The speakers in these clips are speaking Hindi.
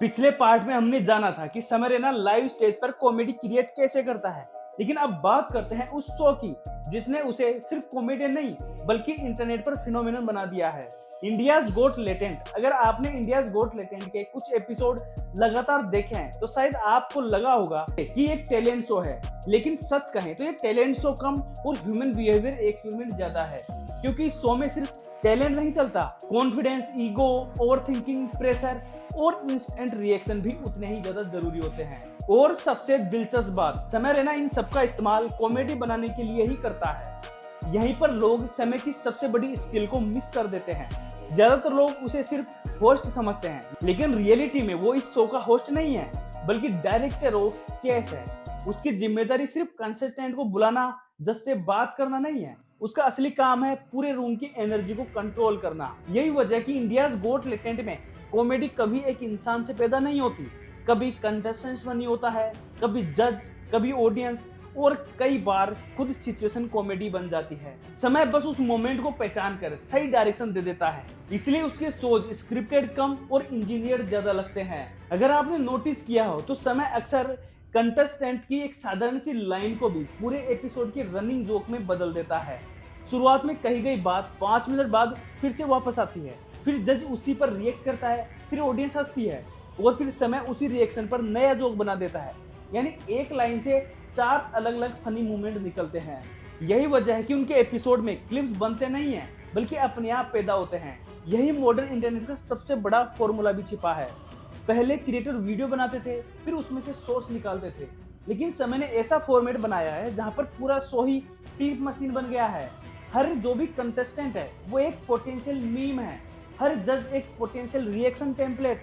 पिछले पार्ट में हमने जाना था कि समय रैना लाइव स्टेज पर कॉमेडी क्रिएट कैसे करता है, लेकिन अब बात करते हैं उस शो की जिसने उसे सिर्फ कॉमेडियन नहीं बल्कि इंटरनेट पर फिनोमिनन बना दिया है। इंडियाज गोट लेटेंट। अगर आपने इंडियाज गोट लेटेंट के कुछ एपिसोड लगातार देखे हैं तो शायद आपको लगा होगा कि एक टैलेंट शो है, लेकिन सच कहें तो ये टैलेंट शो कम और ह्यूमन बिहेवियर एक्सपेरिमेंट ज्यादा है, क्योंकि इस शो में सिर्फ टैलेंट नहीं चलता, कॉन्फिडेंस, ईगो, ओवरथिंकिंग, प्रेशर और इंस्टेंट रिएक्शन भी उतने ही ज्यादा जरूरी होते हैं। और सबसे दिलचस्प बात, समय रैना इन सबका इस्तेमाल कॉमेडी बनाने के लिए ही करता है। यहीं पर लोग समय की सबसे बड़ी स्किल को मिस कर देते हैं। ज्यादातर लोग उसे सिर्फ होस्ट समझते हैं, लेकिन रियलिटी में वो इस शो का होस्ट नहीं है बल्कि डायरेक्टर ऑफ चेस है। उसकी जिम्मेदारी सिर्फ कंसल्टेंट को बुलाना, जज से बात करना नहीं है। उसका असली काम है पूरे रूम की एनर्जी को कंट्रोल करना। यही वजह कि इंडियाज गोट लेटेंट में कॉमेडी कभी एक इंसान से पैदा नहीं होती, कभी कंटेस्टेंट्स बनी होता है, कभी जज, कभी ऑडियंस और कई बार खुद सिचुएशन कॉमेडी बन जाती है। समय बस उस मोमेंट को पहचान कर सही डायरेक्शन दे देता है, इसलिए उसके शोज स्क्रिप्टेड कम और इंजीनियर ज्यादा लगते हैं। अगर आपने नोटिस किया हो तो समय अक्सर कंटेस्टेंट की एक साधारण सी लाइन को भी पूरे एपिसोड की रनिंग जोक में बदल देता है। शुरुआत में कही गई बात 5 मिनट बाद फिर से वापस आती है, फिर जज उसी पर रिएक्ट करता है, फिर ऑडियंस हंसती है और फिर समय उसी रिएक्शन पर नया जोक बना देता है। यानी एक लाइन से 4 अलग अलग फनी मूवमेंट निकलते हैं। यही वजह है कि उनके एपिसोड में क्लिप्स बनते नहीं हैं बल्कि अपने आप पैदा होते हैं। यही मॉडर्न इंटरनेट का सबसे बड़ा फॉर्मूला भी छिपा है। पहले क्रिएटर वीडियो बनाते थे, फिर उसमें से सोर्स निकालते थे, लेकिन समय ने ऐसा फॉर्मेट बनाया है जहां पर पूरा शो ही क्लिप मशीन बन गया है। हर जो भी कंटेस्टेंट है वो एक पोटेंशियल मीम है, हर जज एक पोटेंशियल रिएक्शन टेम्पलेट,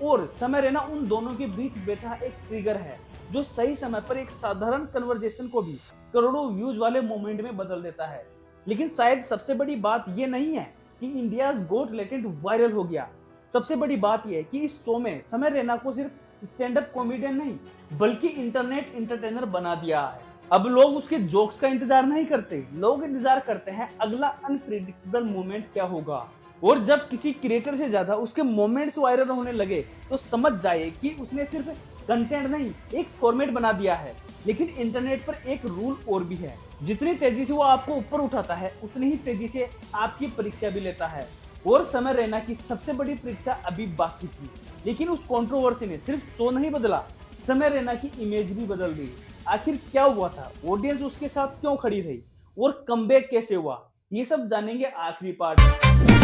और समय रैना उन दोनों के बीच बैठा एक ट्रिगर है जो सही समय पर एक साधारण कन्वर्जेशन को भी करोड़ों व्यूज वाले मोमेंट में बदल देता है। लेकिन शायद सबसे बड़ी बात यह नहीं है कि इंडियाज गोट लेटेंट वायरल हो गया। सबसे बड़ी बात यह है कि इस शो में समय रैना को सिर्फ स्टैंड अप कॉमेडियन नहीं बल्कि इंटरनेट एंटरटेनर बना दिया है। अब लोग उसके जोक्स का इंतजार नहीं करते, लोग इंतजार करते हैं अगला अनप्रिडिक्टेबल मोमेंट क्या होगा। और जब किसी क्रिएटर से ज्यादा उसके मोमेंट्स वायरल होने लगे तो समझ जाए कि उसने सिर्फ कंटेंट नहीं, एक फॉर्मेट बना दिया है। लेकिन इंटरनेट पर एक रूल और भी है, जितनी तेजी से वो आपको ऊपर उठाता है उतनी ही तेजी से आपकी परीक्षा भी लेता है। और समय रैना की सबसे बड़ी परीक्षा अभी बाकी थी, लेकिन उस कंट्रोवर्सी ने सिर्फ शो नहीं बदला, समय रैना की इमेज भी बदल दी। आखिर क्या हुआ था, ऑडियंस उसके साथ क्यों खड़ी रही और कमबैक कैसे हुआ, ये सब जानेंगे आखिरी पार्ट में।